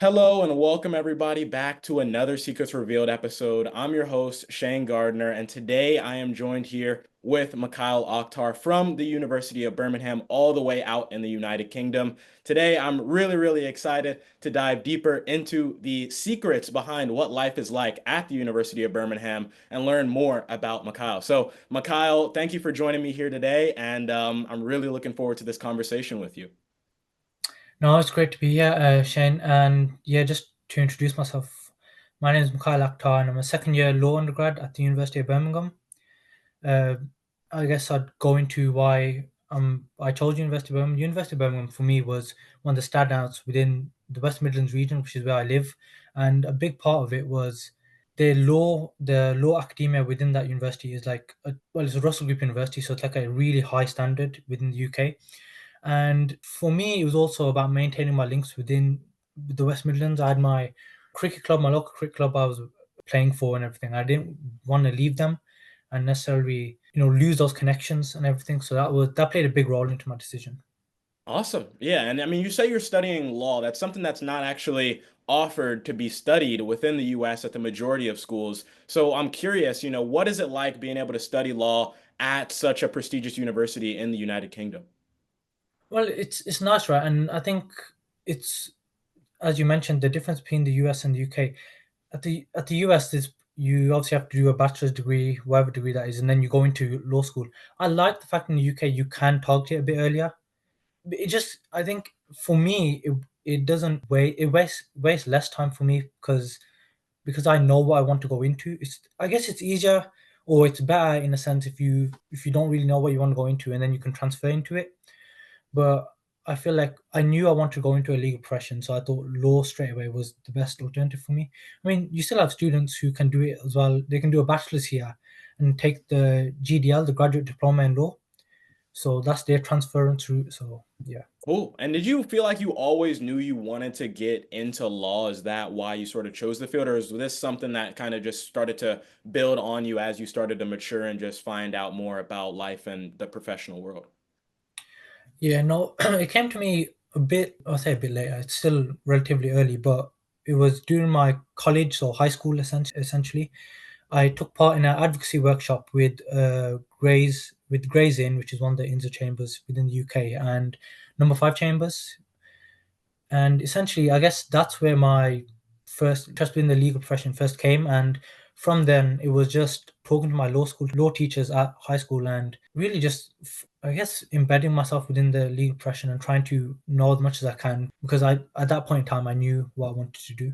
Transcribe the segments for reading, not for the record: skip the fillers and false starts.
Hello and welcome everybody back to another Secrets Revealed episode. I'm your host, Shane Gardner, and today I am joined here with Mikail Akhtar from the University of Birmingham, all the way out in the United Kingdom. Today, I'm really excited to dive deeper into the secrets behind what life is like at the University of Birmingham and learn more about Mikhail. So, Mikhail, thank you for joining me here today, and I'm really looking forward to this conversation with you. No, it's great to be here, Shane. And yeah, just to introduce myself, my name is Mikail Akhtar, and I'm a second year law undergrad at the University of Birmingham. Uh, I guess I'd go into why I chose University of Birmingham. University of Birmingham for me was one of the standouts within the West Midlands region, which is where I live, and a big part of it was the law academia within that university is it's a Russell Group university, so it's like a really high standard within the UK. And for me, it was also about maintaining my links within the West Midlands. I had my cricket club, my local cricket club I was playing for and everything. I didn't want to leave them and necessarily, lose those connections and everything. So that played a big role into my decision. Awesome. Yeah. And I mean, you say you're studying law. That's something that's not actually offered to be studied within the US at the majority of schools. So I'm curious, what is it like being able to study law at such a prestigious university in the United Kingdom? Well, it's nice, right? And I think it's, as you mentioned, the difference between the US and the UK. At the US, there's you obviously have to do a bachelor's degree, whatever degree that is, and then you go into law school. I like the fact in the UK you can target it a bit earlier. It just, I think for me, it doesn't wait. It wastes less time for me because I know what I want to go into. I guess it's easier or it's better in a sense if you don't really know what you want to go into and then you can transfer into it. But I feel like I knew I wanted to go into a legal profession, so I thought law straight away was the best alternative for me. I mean, you still have students who can do it as well. They can do a bachelor's here and take the GDL, the graduate diploma in law. So that's their transference route. So yeah. Cool. And did you feel like you always knew you wanted to get into law? Is that why you sort of chose the field, or is this something that kind of just started to build on you as you started to mature and just find out more about life and the professional world? Yeah, no, it came to me a bit, I'll say a bit later. It's still relatively early, but it was during my college or high school essentially. I took part in an advocacy workshop with Gray's Inn, which is one of the Inns chambers within the UK, and Number Five chambers. And essentially, I guess that's where my first interest in the legal profession first came. And from then, it was just talking to my law teachers at high school, and really just, I guess, embedding myself within the legal profession and trying to know as much as I can because at that point in time, I knew what I wanted to do.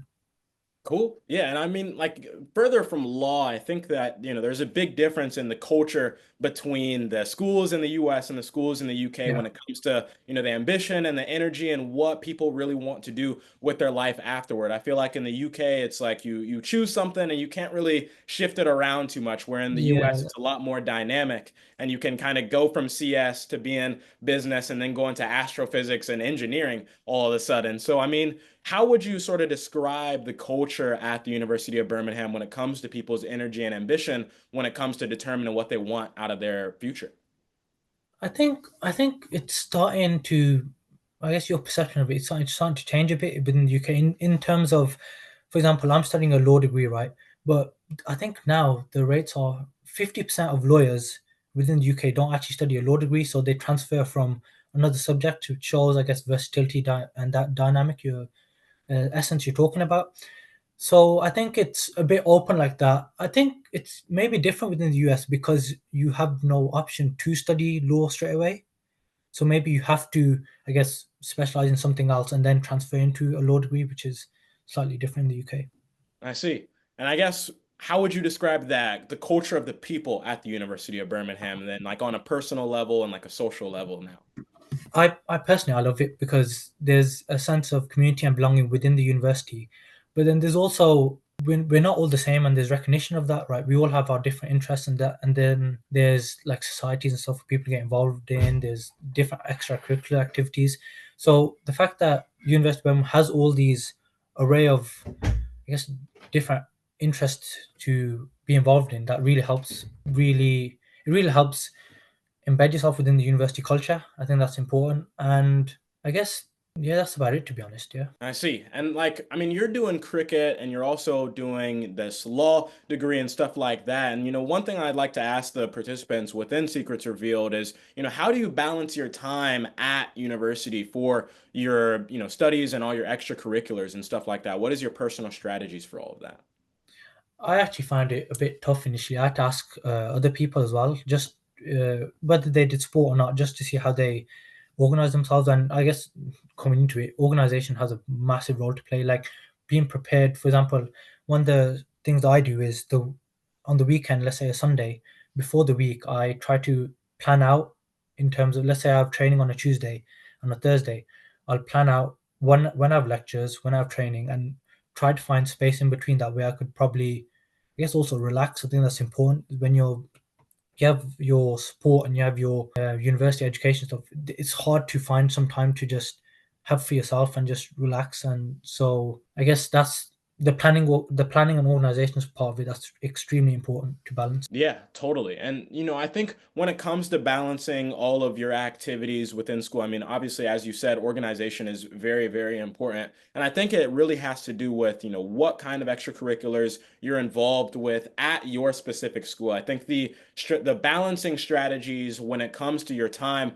Cool. Yeah, and I mean, like further from law, I think that, there's a big difference in the culture between the schools in the US and the schools in the UK when Yeah. it comes to, the ambition and the energy and what people really want to do with their life afterward. I feel like in the UK, it's like you choose something and you can't really shift it around too much, where in the US, Yeah. it's a lot more dynamic and you can kind of go from CS to being business and then go into astrophysics and engineering all of a sudden. So, I mean, how would you sort of describe the culture at the University of Birmingham when it comes to people's energy and ambition when it comes to determining what they want out of their future? I think it's starting to, I guess your perception of it is starting to change a bit within the UK in terms of, for example, I'm studying a law degree, right? But I think now the rates are 50% of lawyers within the UK don't actually study a law degree, so they transfer from another subject, which shows, I guess, versatility and that dynamic essence you're talking about. So I think it's a bit open like that. I think it's maybe different within the US because you have no option to study law straight away. So maybe you have to, I guess, specialize in something else and then transfer into a law degree, which is slightly different in the UK. I see. And I guess how would you describe that, the culture of the people at the University of Birmingham, and then like on a personal level and like a social level now? I personally I love it because there's a sense of community and belonging within the university, but then there's also we're not all the same and there's recognition of that, right? We all have our different interests and that, and then there's like societies and stuff for people to get involved in. There's different extracurricular activities. So the fact that University of Birmingham has all these array of, I guess, different interests to be involved in, that really helps. It really helps embed yourself within the university culture. I think that's important. And I guess Yeah, that's about it, to be honest. Yeah. I see. And like, I mean, you're doing cricket and you're also doing this law degree and stuff like that. And, one thing I'd like to ask the participants within Secrets Revealed is, how do you balance your time at university for your, studies and all your extracurriculars and stuff like that? What is your personal strategies for all of that? I actually found it a bit tough initially. I had to ask other people as well, just whether they did sport or not, just to see how they organize themselves. And I guess coming into it, organization has a massive role to play. Like being prepared. For example, one of the things I do is the on the weekend, let's say a Sunday, before the week, I try to plan out in terms of, let's say I have training on a Tuesday and a Thursday, I'll plan out when I have lectures, when I have training, and try to find space in between that where I could probably, I guess, also relax. I think that's important when you have your sport and you have your university education stuff. It's hard to find some time to just have for yourself and just relax. And so I guess that's the planning and organization is part of it. That's extremely important to balance. Yeah, totally. And, I think when it comes to balancing all of your activities within school, I mean, obviously, as you said, organization is very, very important. And I think it really has to do with, what kind of extracurriculars you're involved with at your specific school. I think the balancing strategies when it comes to your time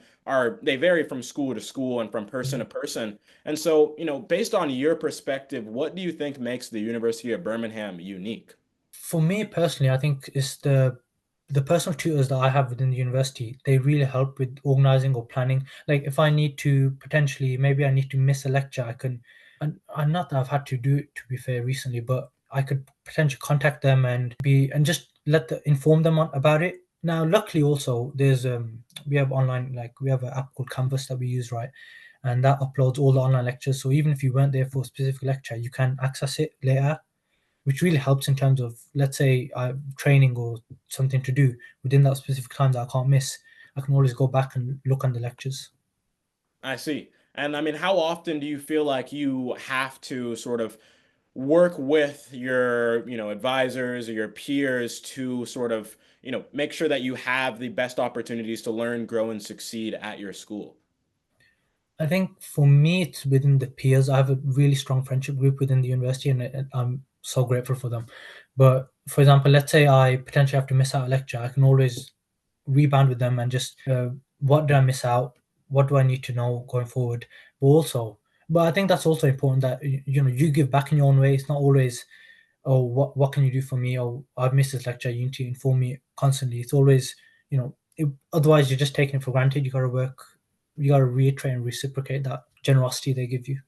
they vary from school to school and from person to person. And so, based on your perspective, what do you think makes the University of Birmingham unique? For me personally, I think it's the personal tutors that I have within the university. They really help with organizing or planning. Like if I need to potentially, maybe I need to miss a lecture, I can, and not that I've had to do it to be fair recently, but I could potentially contact them and just inform them about it. Now, luckily, also there's we have online, like we have an app called Canvas that we use, right, and that uploads all the online lectures. So even if you weren't there for a specific lecture, you can access it later, which really helps in terms of, let's say I have training or something to do within that specific time that I can't miss. I can always go back and look on the lectures. I see. And I mean, how often do you feel like you have to sort of work with your, advisors or your peers to sort of, make sure that you have the best opportunities to learn, grow, and succeed at your school? I think for me, it's within the peers. I have a really strong friendship group within the university, and I'm so grateful for them. But for example, let's say I potentially have to miss out a lecture, I can always rebound with them and just what did I miss out? What do I need to know going forward? But I think that's also important that you give back in your own way. It's not always, oh, what can you do for me? Oh, I've missed this lecture. You need to inform me constantly. It's always, otherwise you're just taking it for granted. You gotta reiterate and reciprocate that generosity they give you.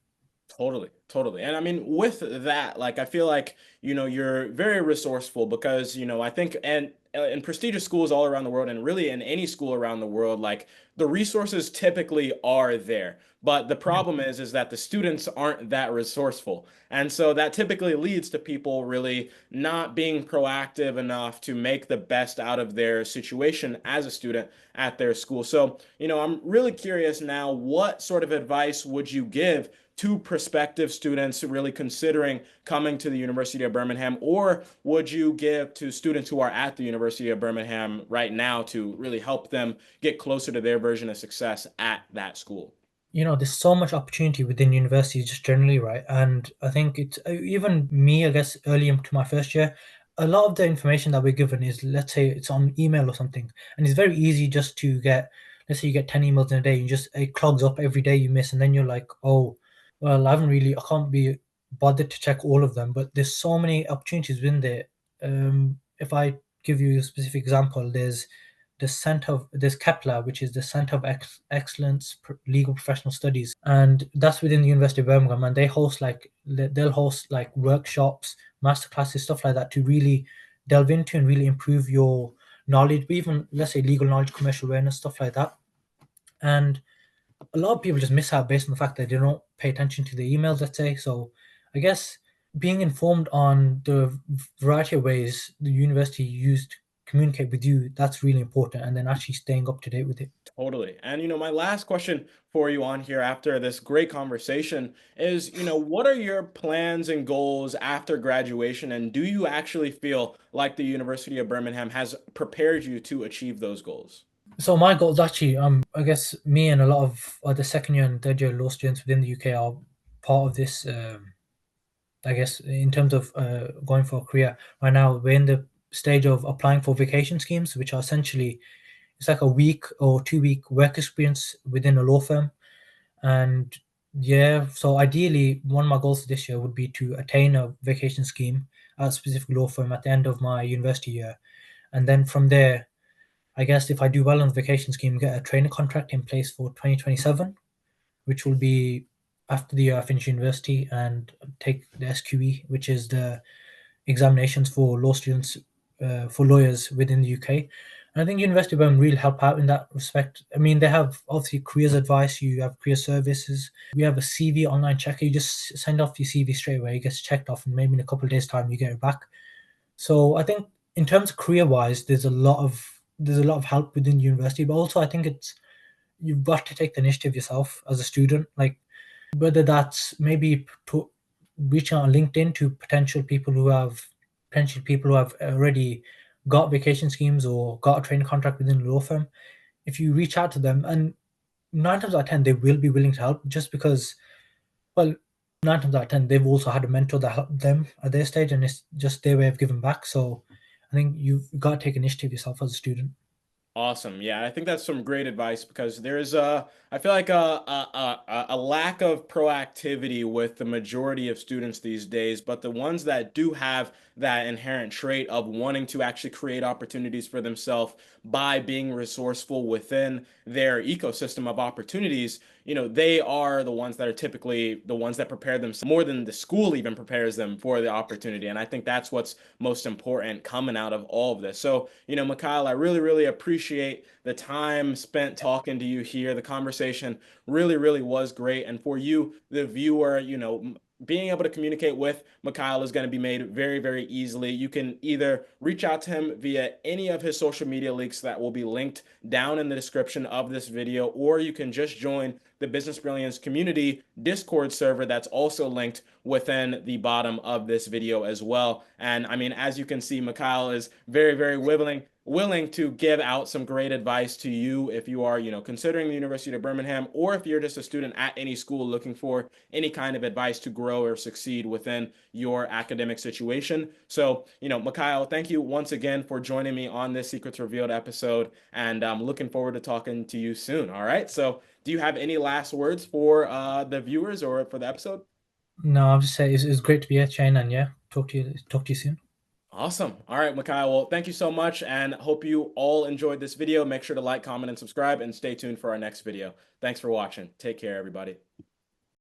Totally, totally. And I mean, with that, like I feel like, you're very resourceful because, I think and in prestigious schools all around the world and really in any school around the world, like the resources typically are there. But the Yeah. problem is that the students aren't that resourceful. And so that typically leads to people really not being proactive enough to make the best out of their situation as a student at their school. So, I'm really curious now, what sort of advice would you give to prospective students really considering coming to the University of Birmingham, or would you give to students who are at the University of Birmingham right now to really help them get closer to their version of success at that school? There's so much opportunity within universities just generally, right? And I think it's even me, I guess, early into my first year, a lot of the information that we're given is, let's say, it's on email or something, and it's very easy just to get, let's say, you get 10 emails in a day, you just it clogs up every day you miss, and then you're like, oh, well, I can't be bothered to check all of them, but there's so many opportunities within there. If I give you a specific example, there's Kepler, which is the Center of Excellence Legal Professional Studies, and that's within the University of Birmingham. And they'll host like workshops, masterclasses, stuff like that to really delve into and really improve your knowledge, even let's say legal knowledge, commercial awareness, stuff like that. And a lot of people just miss out based on the fact that they don't pay attention to the emails, let's say. So I guess being informed on the variety of ways the university used to communicate with you, that's really important. And then actually staying up to date with it. Totally. And my last question for you on here after this great conversation is, what are your plans and goals after graduation? And do you actually feel like the University of Birmingham has prepared you to achieve those goals? So my goal is actually, I guess me and a lot of other second year and third year law students within the UK are part of this. I guess in terms of going for a career, right now we're in the stage of applying for vacation schemes, which are essentially it's like a week or 2 week work experience within a law firm. And yeah, so ideally, one of my goals this year would be to attain a vacation scheme at a specific law firm at the end of my university year, and then from there, I guess if I do well on the vacation scheme, get a training contract in place for 2027, which will be after the year I finish university and take the SQE, which is the examinations for law students, for lawyers within the UK. And I think University of Birmingham really help out in that respect. I mean, they have obviously careers advice, you have career services. We have a CV online checker. You just send off your CV straight away, it gets checked off, and maybe in a couple of days' time you get it back. So I think in terms of career wise, there's a lot of help within university, but also I think it's you've got to take the initiative yourself as a student. Like whether that's maybe reaching out on LinkedIn to potential people who have already got vacation schemes or got a training contract within a law firm. If you reach out to them, and 9 times out of 10 they will be willing to help, just because well 9 times out of 10 they've also had a mentor that helped them at their stage, and it's just their way of giving back. So I think you've got to take initiative yourself as a student. Awesome. Yeah, I think that's some great advice because there's I feel like a lack of proactivity with the majority of students these days, but the ones that do have that inherent trait of wanting to actually create opportunities for themselves by being resourceful within their ecosystem of opportunities, they are the ones that are typically the ones that prepare themselves more than the school even prepares them for the opportunity. And I think that's what's most important coming out of all of this. So, Mikhail, I really, really appreciate the time spent talking to you here. The conversation really, really was great. And for you, the viewer, being able to communicate with Mikhail is going to be made very, very easily. You can either reach out to him via any of his social media links that will be linked down in the description of this video, or you can just join the Business Brilliance community Discord server that's also linked within the bottom of this video as well. And I mean, as you can see, Mikhail is very, very willing to give out some great advice to you if you are, considering the University of Birmingham, or if you're just a student at any school looking for any kind of advice to grow or succeed within your academic situation. So, Mikhail, thank you once again for joining me on this Secrets Revealed episode, and I'm looking forward to talking to you soon. All right. So, do you have any last words for the viewers or for the episode? No, I'm just saying it's great to be here, Shane, and yeah, talk to you soon. Awesome. All right, Mikhail. Well, thank you so much, and hope you all enjoyed this video. Make sure to like, comment, and subscribe, and stay tuned for our next video. Thanks for watching. Take care, everybody.